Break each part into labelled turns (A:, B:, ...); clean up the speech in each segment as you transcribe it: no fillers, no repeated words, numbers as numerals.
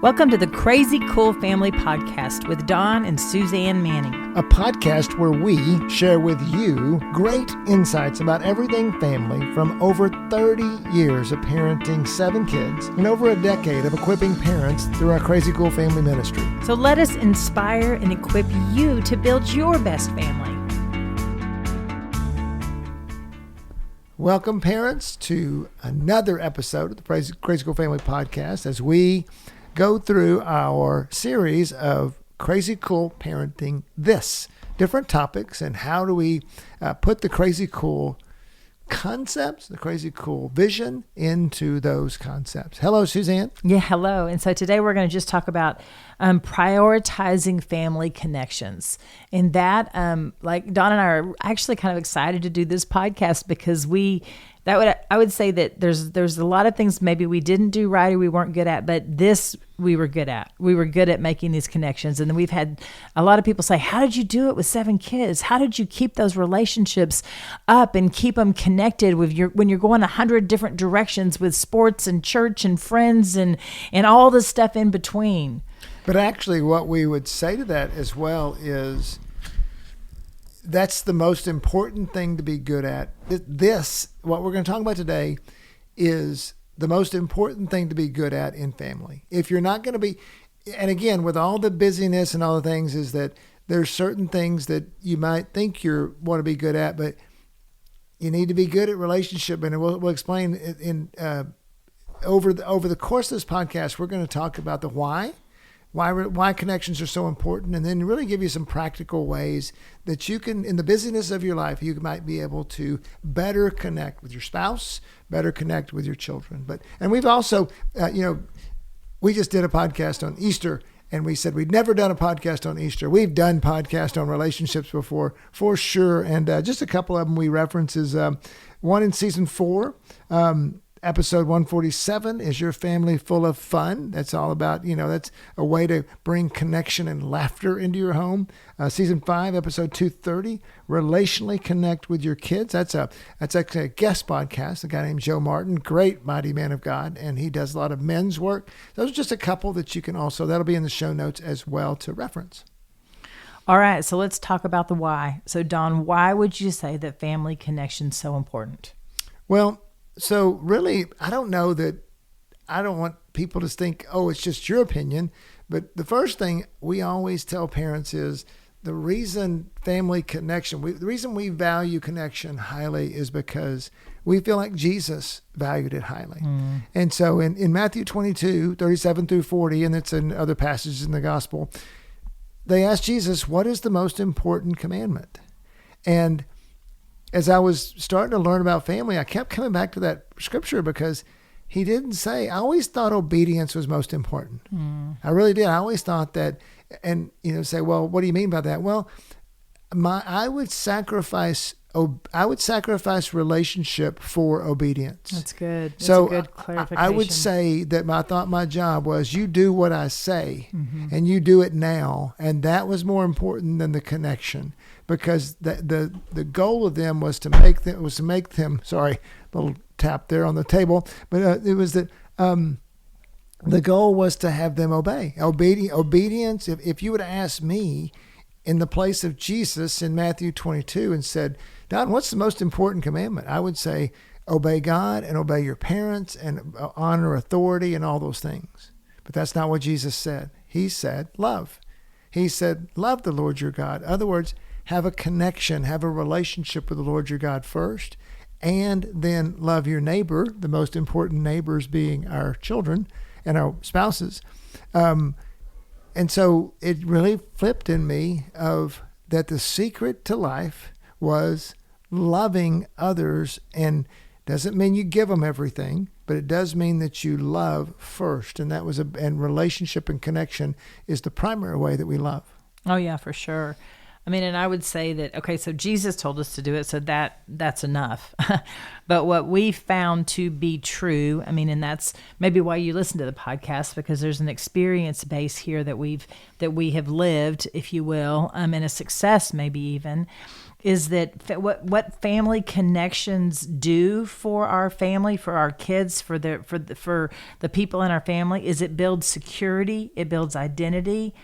A: Welcome to the Crazy Cool Family Podcast with Don and Suzanne Manning.
B: A podcast where we share with you great insights about everything family from over 30 years of parenting 7 kids and over a decade of equipping parents through our Crazy Cool Family ministry.
A: So let us inspire and equip you to build your best family.
B: Welcome, parents, to another episode of the Crazy Cool Family Podcast as we go through our series of Crazy Cool Parenting This. Different topics and how do we put the crazy cool concepts, the crazy cool vision into those concepts. Hello, Suzanne.
A: Yeah, hello. And so today we're going to just talk about prioritizing family connections. And that, like Don and I are actually kind of excited to do this podcast because I would say that there's a lot of things maybe we didn't do right or we weren't good at, but this we were good at. We were good at making these connections. And then we've had a lot of people say, how did you do it with 7 kids? How did you keep those relationships up and keep them connected when you're going 100 different directions with sports and church and friends and all the stuff in between?
B: But actually what we would say to that as well is that's the most important thing to be good at. What we're going to talk about today, is the most important thing to be good at in family. If you're not going to be, and again, with all the busyness and all the things, is that there's certain things that you might think you want to be good at, but you need to be good at relationship. And we'll explain over the course of this podcast, we're going to talk about the why connections are so important, and then really give you some practical ways that you can, in the busyness of your life, you might be able to better connect with your spouse, better connect with your children. And we've also, we just did a podcast on Easter, and we said we'd never done a podcast on Easter. We've done podcasts on relationships before, for sure, and just a couple of them we reference is one in season 4, Episode 147, Is Your Family Full of Fun? That's all about, that's a way to bring connection and laughter into your home. Season 5, Episode 230, Relationally Connect with Your Kids. That's actually a guest podcast, a guy named Joe Martin, great mighty man of God, and he does a lot of men's work. Those are just a couple that you can also, that'll be in the show notes as well to reference.
A: All right, so let's talk about the why. So Don, why would you say that family connection is so important?
B: Well, so really, I don't want people to think, oh, it's just your opinion. But the first thing we always tell parents is the reason family connection, the reason we value connection highly is because we feel like Jesus valued it highly. And so in Matthew 22, 37 through 40, and it's in other passages in the gospel, they asked Jesus, what is the most important commandment? And as I was starting to learn about family, I kept coming back to that scripture because he didn't say, I always thought obedience was most important. I really did. I always thought that, and say, well, what do you mean by that? Well, I would sacrifice relationship for obedience.
A: That's good. That's
B: so
A: a good clarification.
B: I would say that I thought my job was you do what I say and you do it now. And that was more important than the connection. Because the goal of them was to make them. Sorry, little tap there on the table. But it was that the goal was to have them obey. Obedience. If you would have asked me in the place of Jesus in Matthew 22 and said, Don, what's the most important commandment? I would say obey God and obey your parents and honor authority and all those things. But that's not what Jesus said. He said love. He said love the Lord your God. In other words, have a connection, have a relationship with the Lord your God first, and then love your neighbor, the most important neighbors being our children and our spouses. And so it really flipped in me of that the secret to life was loving others, and doesn't mean you give them everything, but it does mean that you love first. And that was and relationship and connection is the primary way that we love.
A: Oh yeah, for sure. I mean, and I would say that, okay, so Jesus told us to do it, so that's enough. But what we found to be true, I mean, and that's maybe why you listen to the podcast, because there's an experience base here that we have lived, if you will, and a success maybe even, is that what family connections do for our family, for our kids, for the people in our family, is it builds security, it builds identity.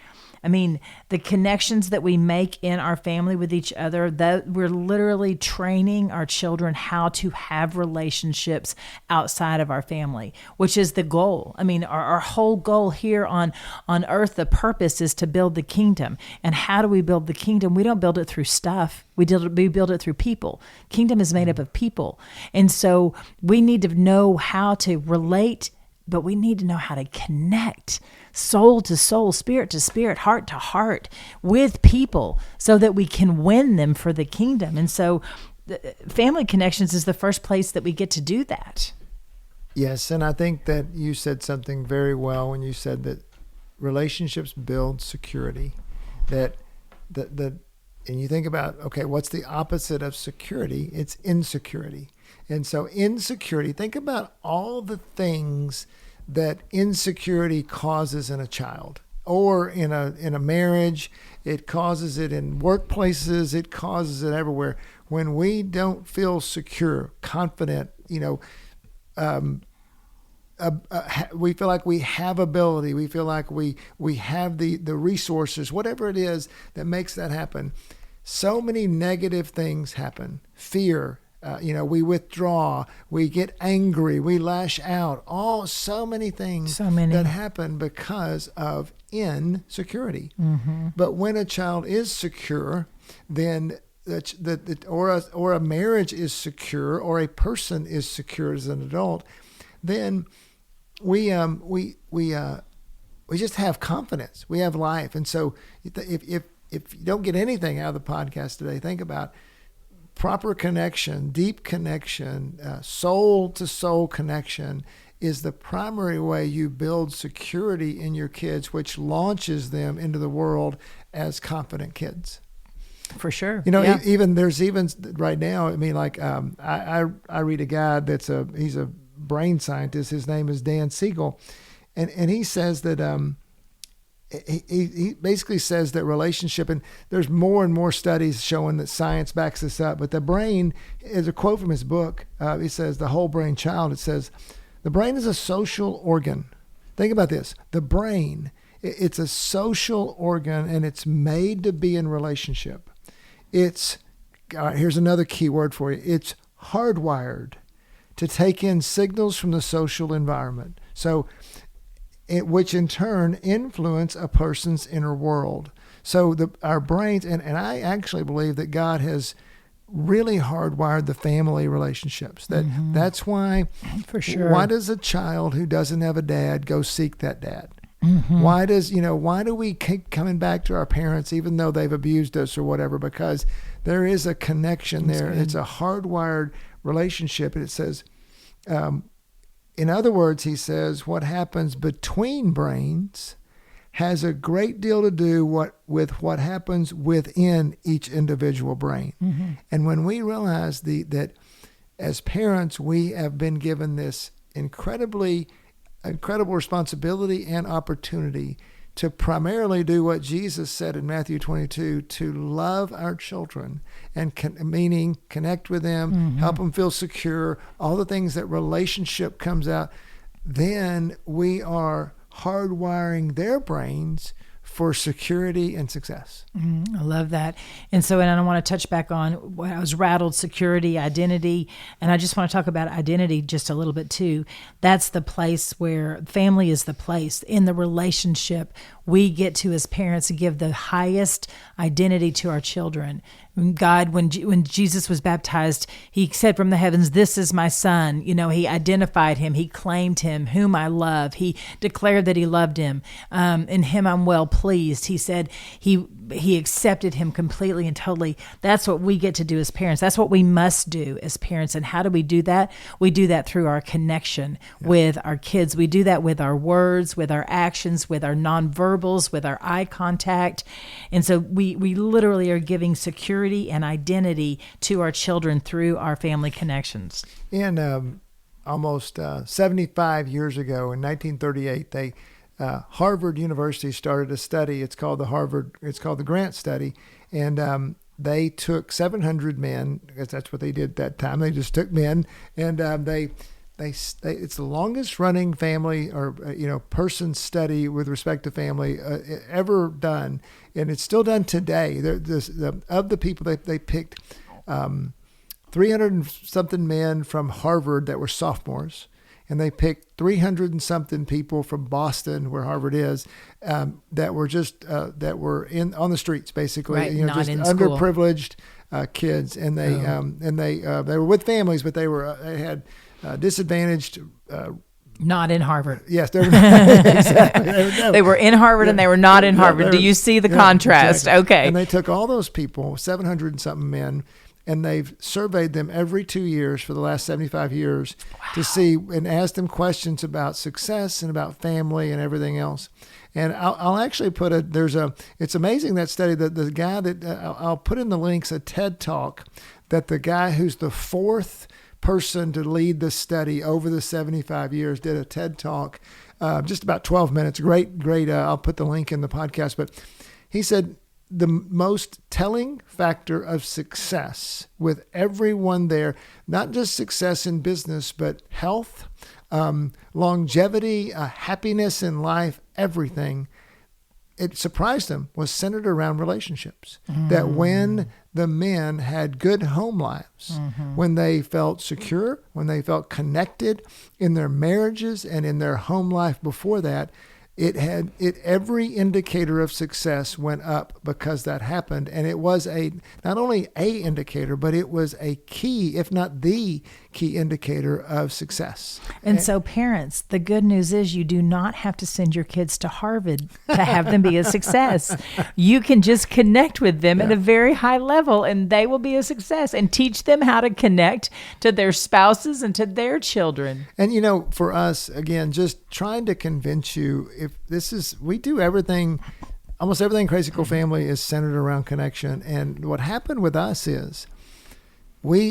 A: I mean, the connections that we make in our family with each other, that we're literally training our children how to have relationships outside of our family, which is the goal. I mean, our whole goal here on earth, the purpose is to build the kingdom. And how do we build the kingdom? We don't build it through stuff. We build it through people. Kingdom is made up of people. And so we need to know how to relate, but we need to know how to connect soul to soul, spirit to spirit, heart to heart with people so that we can win them for the kingdom. And so family connections is the first place that we get to do that.
B: Yes, and I think that you said something very well when you said that relationships build security. That and you think about, okay, what's the opposite of security? It's insecurity. And so insecurity, think about all the things that insecurity causes in a child or in a marriage. It causes it in workplaces. It causes it everywhere. When we don't feel secure, confident, we feel like we have ability. We feel like we have the resources, whatever it is that makes that happen. So many negative things happen. Fear, we withdraw, we get angry, we lash out. So many things that happen because of insecurity. Mm-hmm. But when a child is secure, then or a marriage is secure, or a person is secure as an adult, then we just have confidence. We have life. And so if you don't get anything out of the podcast today, think about proper connection, deep connection, soul to soul connection is the primary way you build security in your kids, which launches them into the world as confident kids.
A: For sure.
B: Even right now, I mean, like I read a guy he's a brain scientist. His name is Dan Siegel. And he says that he basically says that relationship, and there's more and more studies showing that science backs this up, but the brain is a quote from his book. He says, The Whole Brain Child. It says, the brain is a social organ. Think about this. The brain, it's a social organ, and it's made to be in relationship. Here's another key word for you. It's hardwired to take in signals from the social environment. So, which in turn influence a person's inner world. So our brains, and I actually believe that God has really hardwired the family relationships. That's why,
A: for sure.
B: Why does a child who doesn't have a dad go seek that dad? Mm-hmm. Why do we keep coming back to our parents even though they've abused us or whatever? Because there is a connection there. It's a hardwired relationship. And it says, in other words, he says, what happens between brains has a great deal to do with what happens within each individual brain. Mm-hmm. And when we realize that as parents, we have been given this incredible responsibility and opportunity to primarily do what Jesus said in Matthew 22, to love our children, and meaning connect with them, mm-hmm. help them feel secure, all the things that relationship comes out, then we are hardwiring their brains for security and success.
A: I love that. And I don't want to touch back on when I was rattled, security, identity. And I just want to talk about identity just a little bit too. That's the place where family is the place. In the relationship, we get to, as parents, give the highest identity to our children. God, when Jesus was baptized, he said from the heavens, "This is my son." He identified him. He claimed him, whom I love. He declared that he loved him. In him I'm well pleased. He said he he accepted him completely and totally. That's what we get to do as parents. That's what we must do as parents. And how do we do that? We do that through our connection with our kids. We do that with our words, with our actions, with our nonverbals, with our eye contact. And so we literally are giving security and identity to our children through our family connections.
B: And almost 75 years ago in 1938, Harvard University started a study. It's called the Grant Study. And they took 700 men, because that's what they did at that time. They just took men, and it's the longest running family or person study with respect to family ever done, and it's still done today. Of the people they picked 300 and something men from Harvard that were sophomores, and they picked 300 and something people from Boston, where Harvard is, that were just that were on the streets, basically,
A: right, not
B: just
A: in
B: underprivileged kids, and they were with families, but they had disadvantaged.
A: Not in Harvard.
B: Yes, exactly.
A: They were in Harvard and they were not in Harvard. Do you see the contrast?
B: Exactly.
A: Okay.
B: And they took all those people, 700 and something men, and they've surveyed them every 2 years for the last 75 years to see and ask them questions about success and about family and everything else. And I'll actually put it's amazing, that study, that the guy that I'll put in the links, a TED Talk that the guy who's the fourth person to lead the study over the 75 years did a TED Talk, just about 12 minutes. Great. I'll put the link in the podcast, but he said, the most telling factor of success with everyone there, not just success in business, but health, longevity, happiness in life, everything, it surprised him, was centered around relationships. That when the men had good home lives, when they felt secure, when they felt connected in their marriages and in their home life before that, every indicator of success went up because that happened. And it was not only a indicator, but it was a key, if not the key indicator of success.
A: And so parents, the good news is you do not have to send your kids to Harvard to have them be a success. You can just connect with them at a very high level and they will be a success, and teach them how to connect to their spouses and to their children.
B: And for us, again, just trying to convince you, we do everything, almost everything Crazy Cool Family is centered around connection. And what happened with us is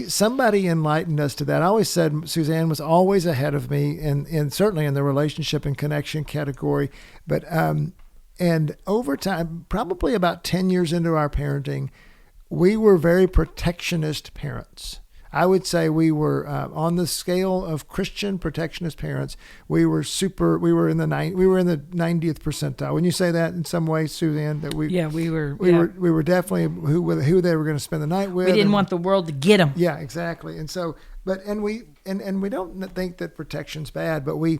B: somebody enlightened us to that. I always said Suzanne was always ahead of me, and certainly in the relationship and connection category. But and over time, probably about 10 years into our parenting, we were very protectionist parents. I would say we were on the scale of Christian protectionist parents. We were in the 90th percentile. When you say that in some way, Suzanne, that we were definitely who they were going to spend the night with.
A: We didn't want the world to get them.
B: Yeah, exactly. And so, we don't think that protection's bad, but we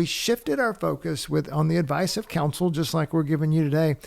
B: shifted our focus on the advice of counsel, just like we're giving you today,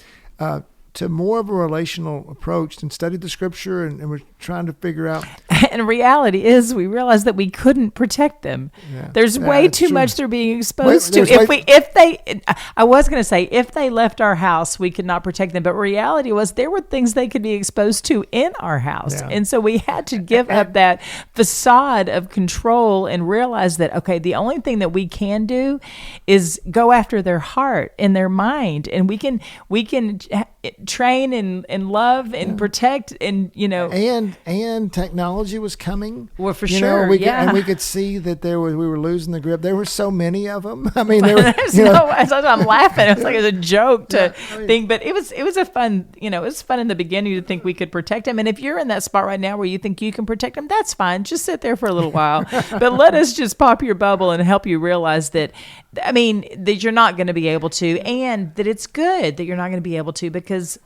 B: to more of a relational approach, and studied the scripture, and we're trying to figure out.
A: And reality is, we realized that we couldn't protect them.
B: Yeah.
A: There's way too much they're being exposed to. If they left our house, we could not protect them. But reality was, there were things they could be exposed to in our house.
B: Yeah.
A: And so we had to give up that facade of control and realize that, okay, the only thing that we can do is go after their heart and their mind. And we can train and love and protect, and
B: and technology was coming.
A: Well, for sure,
B: and we could see that we were losing the grip. There were so many of them. I mean,
A: I'm laughing. It was like a joke to think, but it was a fun. It was fun in the beginning to think we could protect them. And if you're in that spot right now where you think you can protect them, that's fine. Just sit there for a little while. But let us just pop your bubble and help you realize that. That you're not going to be able to, and that it's good that you're not going to be able to, because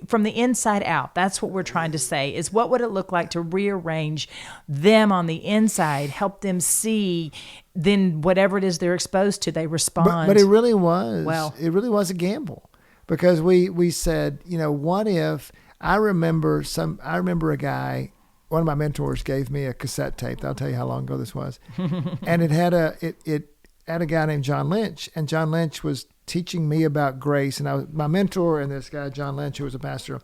A: from the inside out, that's what we're trying to say, is what would it look like to rearrange them on the inside, help them see, then whatever it is they're exposed to, they respond.
B: But it really was. Well, it really was a gamble, because we said, what if, I remember a guy, one of my mentors gave me a cassette tape. I'll tell you how long ago this was. And it had a guy named John Lynch, and John Lynch was teaching me about grace, and my mentor and this guy John Lynch, who was a pastor,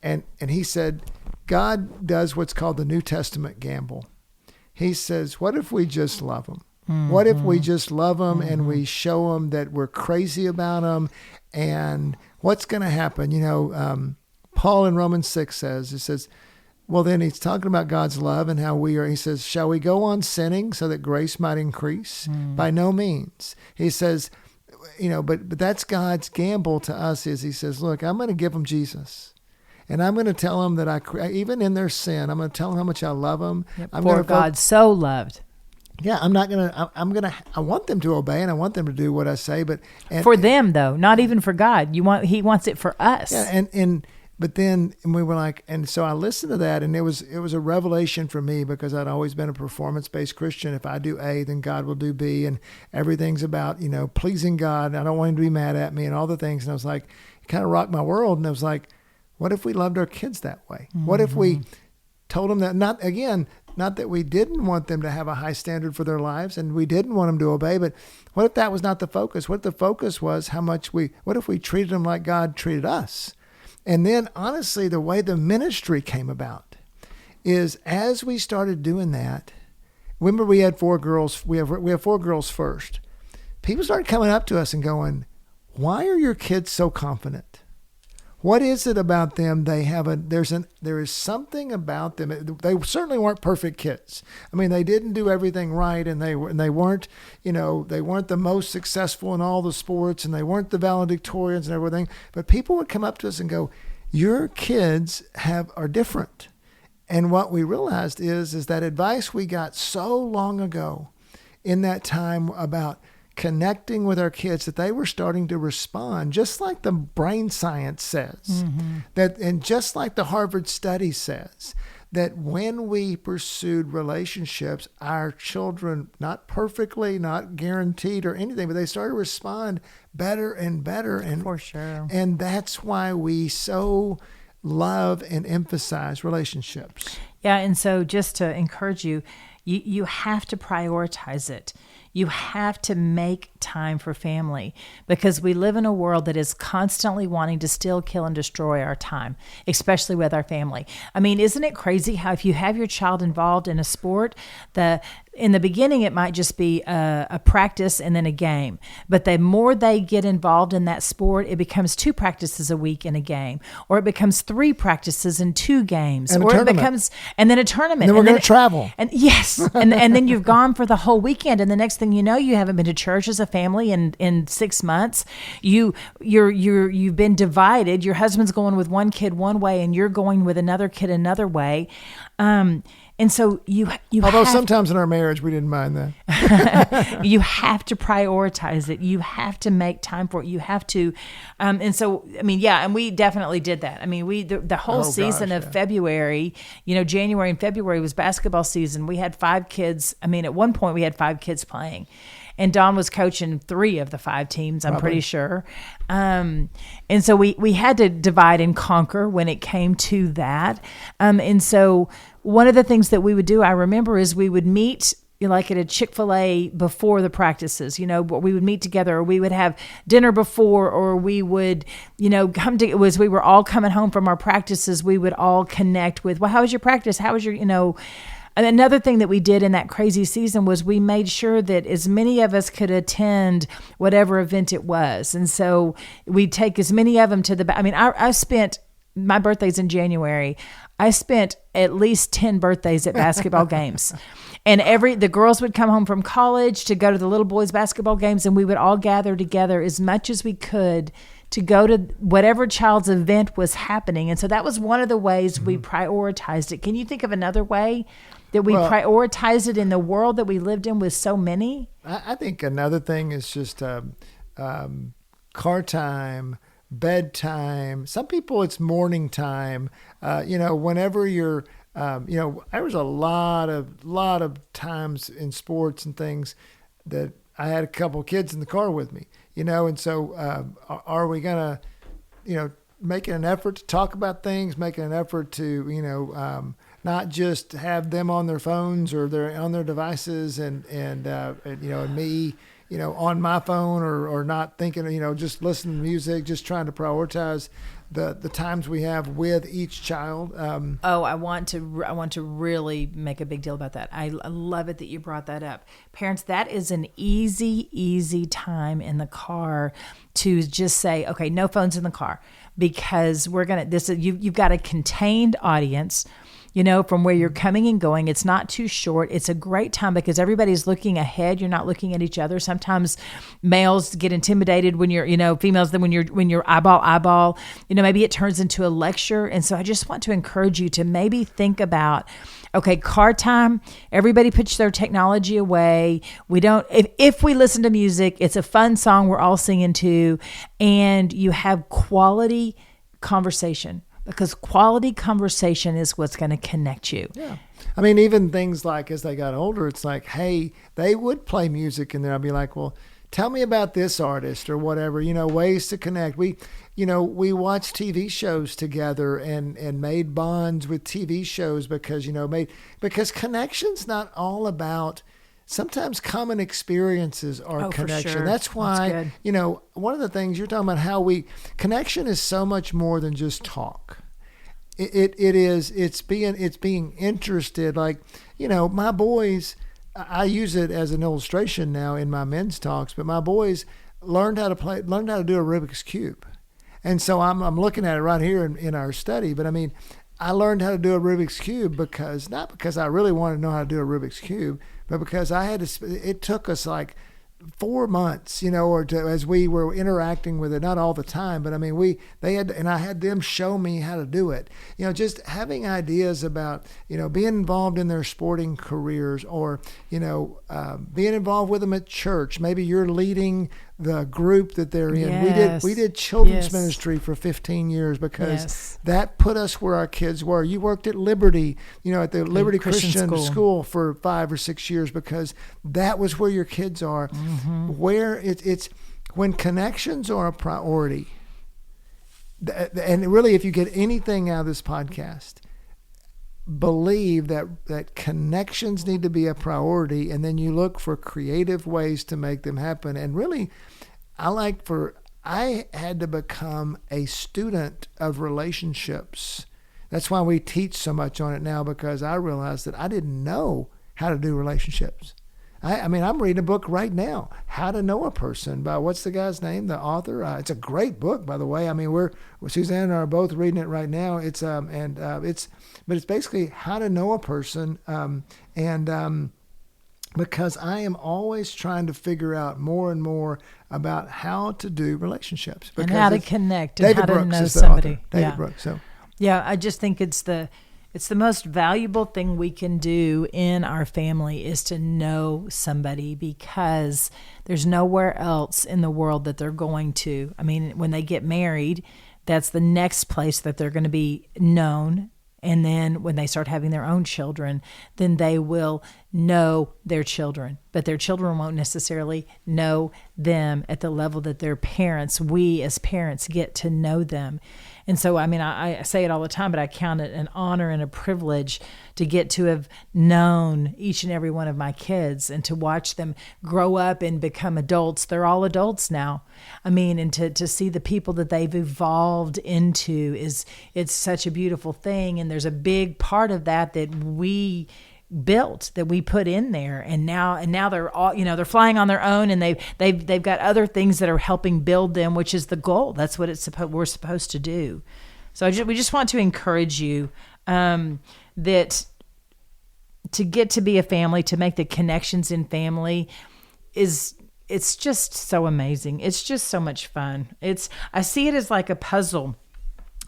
B: and he said, God does what's called the New Testament gamble. He says, what if we just love them? Mm-hmm. What if we just love them and we show them that we're crazy about them? And what's going to happen? Paul in Romans 6 says, well, then he's talking about God's love and how he says, shall we go on sinning so that grace might increase? By no means. He says, but that's God's gamble to us is he says, look, I'm going to give them Jesus. And I'm going to tell them that even in their sin, I'm going to tell them how much I love them.
A: Yep. For God so loved.
B: Yeah, I want them to obey and I want them to do what I say,
A: for them though, not even for God. He wants it for us.
B: Yeah, but then we were like, and so I listened to that, and it was a revelation for me because I'd always been a performance-based Christian. If I do A, then God will do B, and everything's about, pleasing God. I don't want him to be mad at me and all the things. And I was like, it kind of rocked my world. And I was like, what if we loved our kids that way? Mm-hmm. What if we told them that, not that we didn't want them to have a high standard for their lives and we didn't want them to obey, but what if that was not the focus? What if the focus was what if we treated them like God treated us? And then honestly, the way the ministry came about is as we started doing that, remember we had 4 girls, we have 4 girls first. People started coming up to us and going, why are your kids so confident? What is it about them? There is something about them. They certainly weren't perfect kids. I mean, they didn't do everything right, and they weren't, they weren't the most successful in all the sports, and they weren't the valedictorians and everything. But people would come up to us and go, "Your kids are different." And what we realized is that advice we got so long ago, in that time about connecting with our kids, that they were starting to respond just like the brain science says, and just like the Harvard study says, that when we pursued relationships, our children, not perfectly, not guaranteed or anything, but they started to respond better and better. And
A: for sure.
B: And that's why we so love and emphasize relationships.
A: Yeah. And so just to encourage you, you have to prioritize it. You have to make time for family because we live in a world that is constantly wanting to steal, kill, and destroy our time, especially with our family. I mean, isn't it crazy how if you have your child involved in a sport, in the beginning, it might just be a practice and then a game. But the more they get involved in that sport, it becomes 2 practices a week in a game, or it becomes 3 practices and 2 games,
B: and
A: or
B: it
A: becomes, and then a tournament.
B: And then we're going to travel.
A: And yes, and then you've gone for the whole weekend, and the next thing you know, you haven't been to church as a family in 6 months. You've been divided. Your husband's going with one kid one way, and you're going with another kid another way. And so you
B: although sometimes in our marriage we didn't mind that.
A: You have to prioritize it. You have to make time for it. You have to, and so I mean, yeah, and we definitely did that. I mean, the whole season of February, January and February was basketball season. We had 5 kids. I mean, at one point we had 5 kids playing. And Don was coaching 3 of the 5 teams, I'm pretty sure. And so we had to divide and conquer when it came to that. And so one of the things that we would do, I remember, is we would meet like at a Chick-fil-A before the practices, we would meet together, or we would have dinner before, or we would, we were all coming home from our practices, we would all connect with, well, how was your practice? How was your, And another thing that we did in that crazy season was we made sure that as many of us could attend whatever event it was. And so we'd take as many of them to I spent, my birthday's in January, I spent at least 10 birthdays at basketball games. And the girls would come home from college to go to the little boys' basketball games, and we would all gather together as much as we could to go to whatever child's event was happening. And so that was one of the ways we prioritized it. Can you think of another way that we prioritized it in the world that we lived in with so many?
B: I think another thing is just car time, bedtime. Some people it's morning time. Whenever you're, there was a lot of times in sports and things that I had a couple of kids in the car with me, and so are we going to, making an effort to talk about things, making an effort to, not just have them on their phones or on their devices and me, on my phone or not thinking, just listening to music, just trying to prioritize the times we have with each child.
A: I want to really make a big deal about that. I love it that you brought that up. Parents, that is an easy time in the car to just say, okay, no phones in the car, because you've got a contained audience. From where you're coming and going, it's not too short. It's a great time because everybody's looking ahead. You're not looking at each other. Sometimes males get intimidated when females, then when you're eyeball, maybe it turns into a lecture. And so I just want to encourage you to maybe think about, okay, car time, everybody puts their technology away. If we listen to music, it's a fun song we're all singing to, and you have quality conversation. Because quality conversation is what's going to connect you.
B: Yeah. I mean, even things like as they got older, it's like, hey, they would play music and then I'd be like, well, tell me about this artist or whatever, ways to connect. We watched TV shows together and made bonds with TV shows because connection's not all about. Sometimes common experiences are connection.
A: Sure.
B: That's why, one of the things you're talking about, connection is so much more than just talk. It's being interested. Like, my boys, I use it as an illustration now in my men's talks, but my boys learned how to do a Rubik's Cube. And so I'm looking at it right here in our study, but I mean, I learned how to do a Rubik's Cube not because I really wanted to know how to do a Rubik's Cube, but because it took us like 4 months, as we were interacting with it, not all the time, but I mean, I had them show me how to do it. Just having ideas about, being involved in their sporting careers or, being involved with them at church. Maybe you're leading the group that they're in.
A: Yes.
B: We did children's ministry for 15 years because that put us where our kids were. You worked at Liberty, at the Liberty Christian School for 5 or 6 years because that was where your kids are. Mm-hmm. Where it's when connections are a priority. And really, if you get anything out of this podcast, believe that connections need to be a priority, and then you look for creative ways to make them happen. And really, I had to become a student of relationships. That's why we teach so much on it now, because I realized that I didn't know how to do relationships. I mean, I'm reading a book right now, How to Know a Person by what's the guy's name, the author? It's a great book, by the way. I mean, Suzanne and I are both reading it right now. It's basically how to know a person, because I am always trying to figure out more and more about how to do relationships
A: and how to connect and
B: David
A: how to
B: Brooks
A: know
B: is
A: somebody.
B: The author, David Brooks. So.
A: Yeah, I just think it's the most valuable thing we can do in our family is to know somebody, because there's nowhere else in the world that they're going to. I mean, when they get married, that's the next place that they're going to be known. And then when they start having their own children, then they will know their children. But their children won't necessarily know them at the level that we as parents get to know them. And so, I mean, I say it all the time, but I count it an honor and a privilege to get to have known each and every one of my kids and to watch them grow up and become adults. They're all adults now. I mean, and to see the people that they've evolved into it's such a beautiful thing. And there's a big part of that we built, that we put in there, and now they're all, they're flying on their own, and they've got other things that are helping build them, which is the goal. That's what we're supposed to do. So we just want to encourage you that to get to be a family, to make the connections in family it's just so amazing. It's just so much fun. I see it as like a puzzle.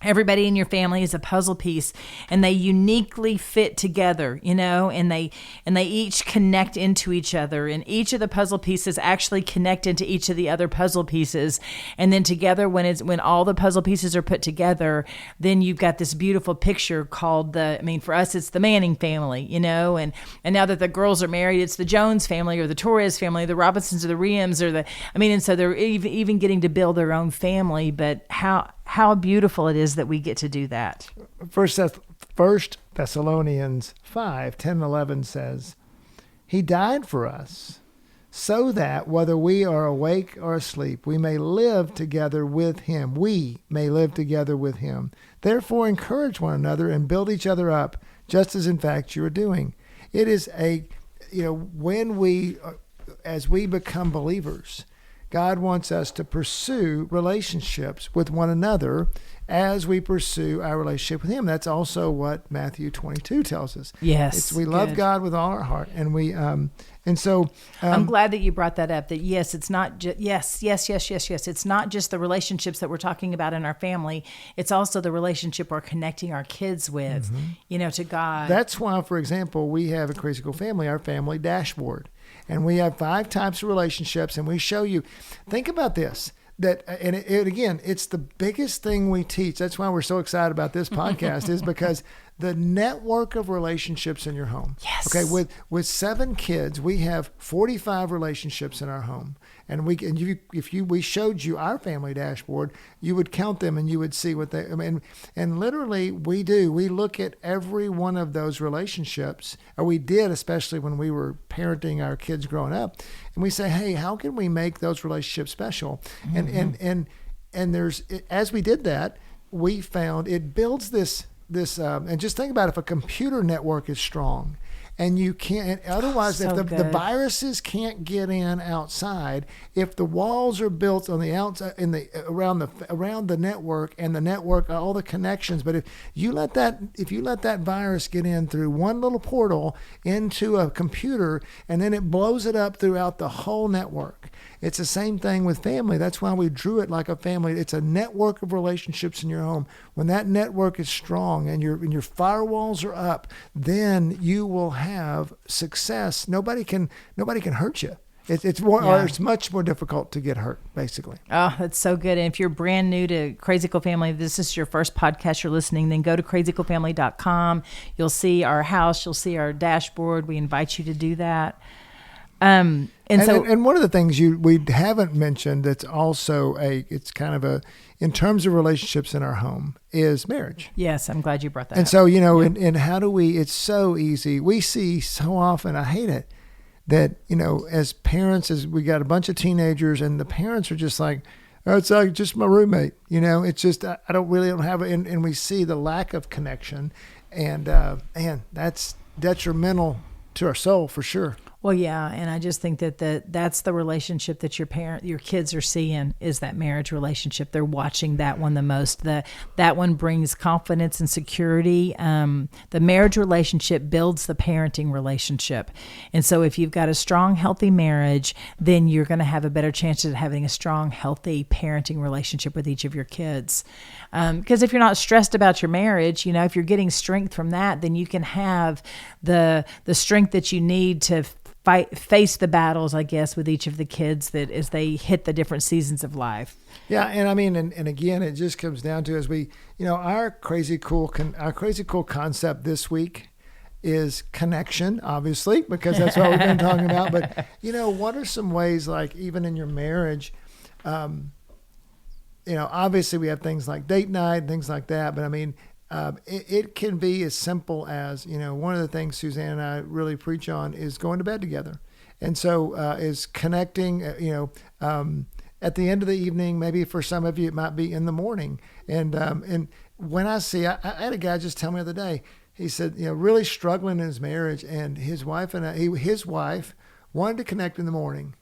A: Everybody in your family is a puzzle piece, and they uniquely fit together, and they each connect into each other, and each of the puzzle pieces actually connect into each of the other puzzle pieces. And then together, when all the puzzle pieces are put together, then you've got this beautiful picture called for us, it's the Manning family, and now that the girls are married, it's the Jones family or the Torres family, the Robinsons or the Riems and so they're even getting to build their own family. But how beautiful it is that we get to do that.
B: First Thessalonians 5:10-11 says, He died for us, so that whether we are awake or asleep, we may live together with him. We may live together with him. Therefore, encourage one another and build each other up, just as in fact you are doing. It is as we become believers, God wants us to pursue relationships with one another as we pursue our relationship with him. That's also what Matthew 22 tells us.
A: Yes.
B: We love God with all our heart. And
A: I'm glad that you brought that up, that yes, it's not just, yes. It's not just the relationships that we're talking about in our family. It's also the relationship we're connecting our kids with, to God.
B: That's why, for example, we have a Crazy Cool Family, our family dashboard. And we have 5 types of relationships, and we show you, think about this, it's the biggest thing we teach. That's why we're so excited about this podcast, is because the network of relationships in your home.
A: Yes.
B: Okay, with 7 kids, we have 45 relationships in our home. And if we showed you our family dashboard, you would count them and you would see what and literally we look at every one of those relationships, or we did, especially when we were parenting our kids growing up, and we say, hey, how can we make those relationships special? Mm-hmm. And there's, as we did that, we found it builds this and just think about if a computer network is strong, and you can't, otherwise, if the viruses can't get in outside, if the walls are built on the outside, around the network, and the network, all the connections, but if you let that virus get in through one little portal into a computer, and then it blows it up throughout the whole network. It's the same thing with family. That's why we drew it like a family. It's a network of relationships in your home. When that network is strong and your firewalls are up, then you will have success. Nobody can hurt you. It's more, or it's much more difficult to get hurt, basically.
A: Oh, that's so good. And if you're brand new to Crazy Cool Family, if this is your first podcast you're listening, then go to crazycoolfamily.com. You'll see our house. You'll see our dashboard. We invite you to do that. And one of the things we haven't mentioned that's also it's kind of in terms of relationships in our home is marriage. Yes, I'm glad you brought that
B: up. And
A: so,
B: and how do it's so easy. We see so often, I hate it, that, as parents, as we got a bunch of teenagers and the parents are just like, oh, it's like just my roommate, it's just, I don't have it. And we see the lack of connection, and that's detrimental to our soul for sure.
A: Well, yeah, and I just think that's the relationship that your kids are seeing, is that marriage relationship. They're watching that one the most. That one brings confidence and security. The marriage relationship builds the parenting relationship. And so if you've got a strong, healthy marriage, then you're going to have a better chance of having a strong, healthy parenting relationship with each of your kids. Because if you're not stressed about your marriage, if you're getting strength from that, then you can have the strength that you need to face the battles, I guess, with each of the kids that as they hit the different seasons of life.
B: Yeah, and I mean, and again, it just comes down to, as we, our crazy cool concept this week is connection, obviously, because that's what we've been talking about. But what are some ways, like even in your marriage, obviously we have things like date night, things like that. But I mean, it can be as simple as, one of the things Suzanne and I really preach on is going to bed together. And so is connecting, at the end of the evening, maybe for some of you, it might be in the morning. And when I had a guy just tell me the other day, he said, really struggling in his marriage, and his wife wanted to connect in the morning.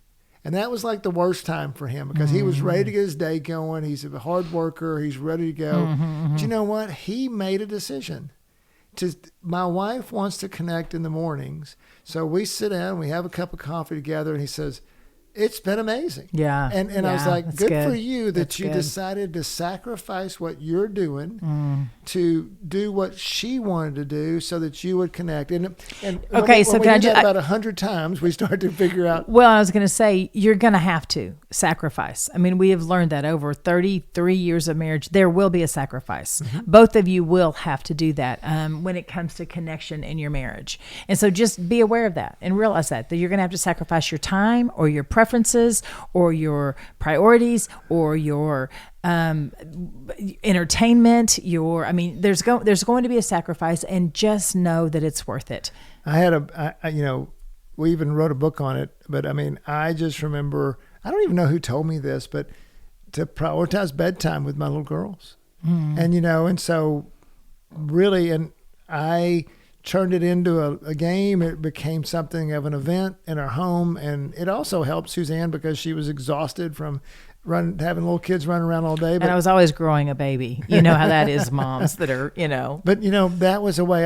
B: And that was like the worst time for him, because he was ready to get his day going. He's a hard worker. He's ready to go. But you know what? He made a decision. My wife wants to connect in the mornings. So we sit down, we have a cup of coffee together, and he says, it's been amazing.
A: Yeah.
B: And I was like, good for you that you decided to sacrifice what you're doing to do what she wanted to do so that you would connect. And
A: okay, so can I just
B: about 100 times we start to figure out.
A: Well, I was going to say, you're going to have to sacrifice. I mean, we have learned that over 33 years of marriage, there will be a sacrifice. Mm-hmm. Both of you will have to do that when it comes to connection in your marriage. And so just be aware of that and realize that you're going to have to sacrifice your time or your preferences or your priorities or your entertainment, there's going to be a sacrifice, and just know that it's worth it.
B: I had we even wrote a book on it. But I mean, I just remember, I don't even know who told me this, but to prioritize bedtime with my little girls. And, and so really, and I turned it into a game. It became something of an event in our home. And it also helped Suzanne because she was exhausted from having little kids running around all day.
A: And I was always growing a baby. You know how that is, moms that are,
B: But, that was a way,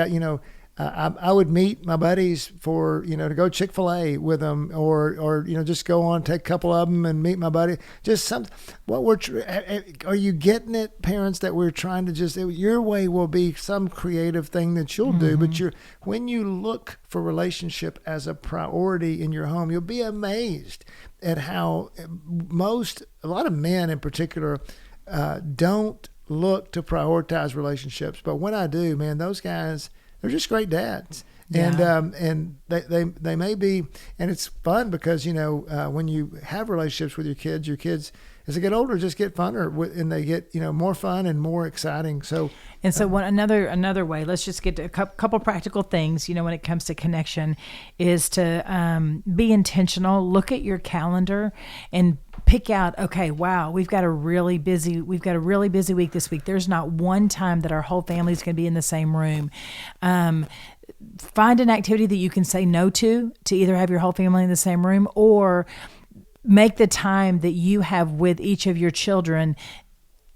B: I would meet my buddies for, to go Chick-fil-A with them or, just go on, take a couple of them and meet my buddy. Just are you getting it, parents, that we're trying to your way will be some creative thing that you'll do, but when you look for relationship as a priority in your home, you'll be amazed at how a lot of men in particular, don't look to prioritize relationships. But when I do, man, those guys, they're just great dads. Yeah. And they may be, and it's fun because, when you have relationships with your kids, as they get older, just get funner and they get, more fun and more exciting. So,
A: another way, let's just get to a couple practical things, when it comes to connection is to be intentional, look at your calendar and pick out, okay, wow, we've got a really busy week this week. There's not one time that our whole family is going to be in the same room. Find an activity that you can say no to either have your whole family in the same room or make the time that you have with each of your children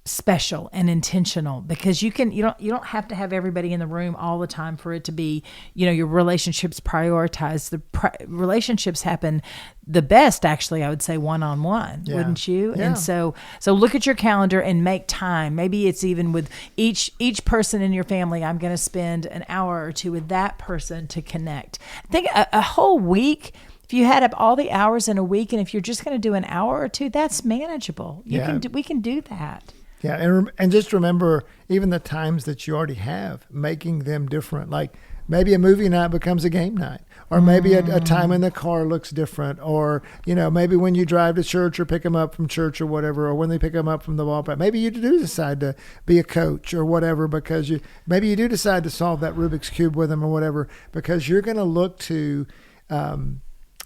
A: special and intentional, because you don't have to have everybody in the room all the time for it to be, your relationships prioritized. Relationships happen the best, actually, I would say one-on-one, wouldn't you?
B: Yeah.
A: And so look at your calendar and make time. Maybe it's even with each person in your family, I'm going to spend an hour or two with that person to connect. I think a whole week, if you had up all the hours in a week, and if you're just going to do an hour or two, that's manageable. We can do that.
B: Yeah, and just remember, even the times that you already have, making them different. Like maybe a movie night becomes a game night, or maybe a time in the car looks different, or maybe when you drive to church or pick them up from church or whatever, or when they pick them up from the ballpark, maybe you do decide to be a coach or whatever because maybe you do decide to solve that Rubik's Cube with them or whatever, because you're going to look to.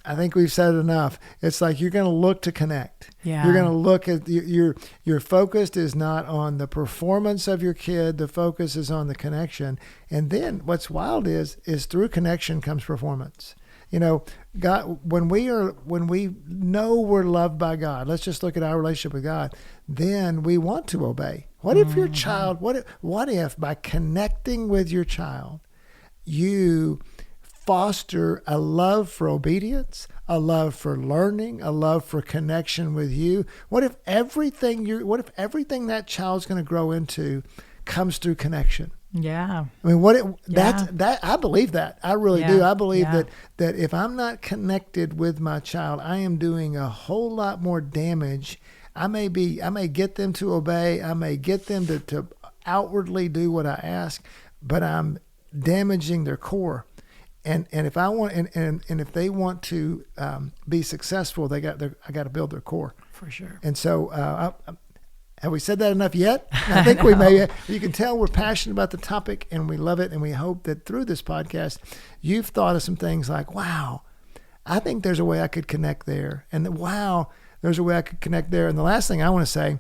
B: I think we've said enough. It's like you're going to look to connect.
A: Yeah.
B: You're going to look at your focus is not on the performance of your kid. The focus is on the connection. And then what's wild is through connection comes performance. God, when we know we're loved by God, let's just look at our relationship with God, then we want to obey. What if your child, what if by connecting with your child, you foster a love for obedience, a love for learning, a love for connection with you? What if everything that child's going to grow into comes through connection?
A: Yeah.
B: I mean, that I believe that. I really do. I believe that if I'm not connected with my child, I am doing a whole lot more damage. I may get them to obey. I may get them to outwardly do what I ask, but I'm damaging their core. And if I want and if they want to be successful, I got to build their core
A: for sure.
B: And so, have we said that enough yet? I think we may. You can tell we're passionate about the topic and we love it. And we hope that through this podcast, you've thought of some things like, wow, I think there's a way I could connect there, and wow, there's a way I could connect there. And the last thing I want to say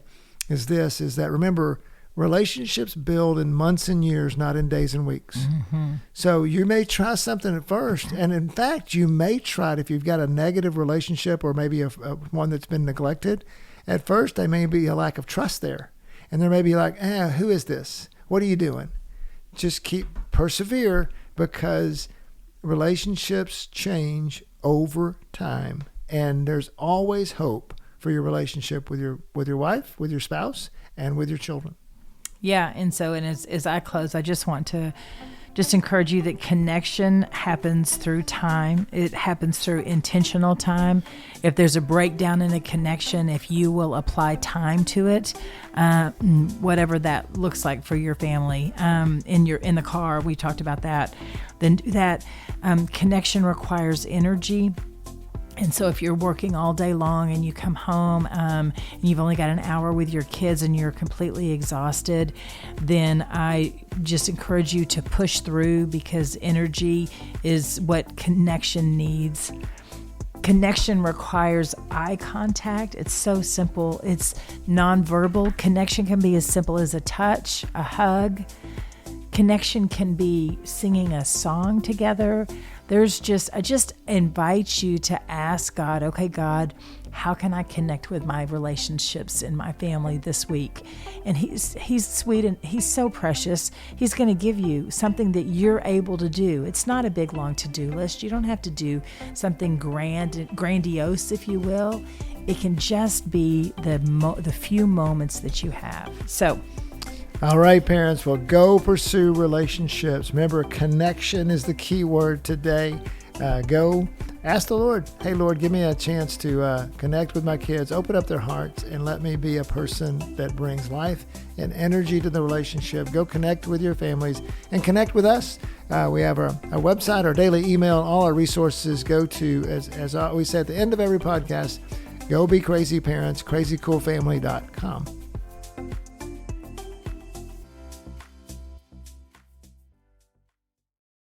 B: is that remember, relationships build in months and years, not in days and weeks. Mm-hmm. So you may try something at first. And in fact, you may try it if you've got a negative relationship or maybe a one that's been neglected. At first, there may be a lack of trust there. And there may be like, who is this? What are you doing? Just persevere, because relationships change over time. And there's always hope for your relationship with your wife, with your spouse, and with your children.
A: Yeah, and as I close, I just want to encourage you that connection happens through time. It happens through intentional time. If there's a breakdown in a connection, if you will apply time to it, whatever that looks like for your family, in the car, we talked about that. Then do that. Connection requires energy. And so if you're working all day long and you come home and you've only got an hour with your kids and you're completely exhausted, then I just encourage you to push through, because energy is what connection needs. Connection requires eye contact. It's so simple. It's nonverbal. Connection can be as simple as a touch, a hug. Connection can be singing a song together. I just invite you to ask God, okay, God, how can I connect with my relationships in my family this week? And he's sweet and he's so precious. He's going to give you something that you're able to do. It's not a big, long to-do list. You don't have to do something grandiose, if you will. It can just be the few moments that you have. So,
B: all right, parents, well, go pursue relationships. Remember, connection is the key word today. Go ask the Lord, hey, Lord, give me a chance to connect with my kids, open up their hearts, and let me be a person that brings life and energy to the relationship. Go connect with your families and connect with us. We have our website, our daily email, all our resources. Go to, as we say at the end of every podcast, go be crazy parents, crazycoolfamily.com.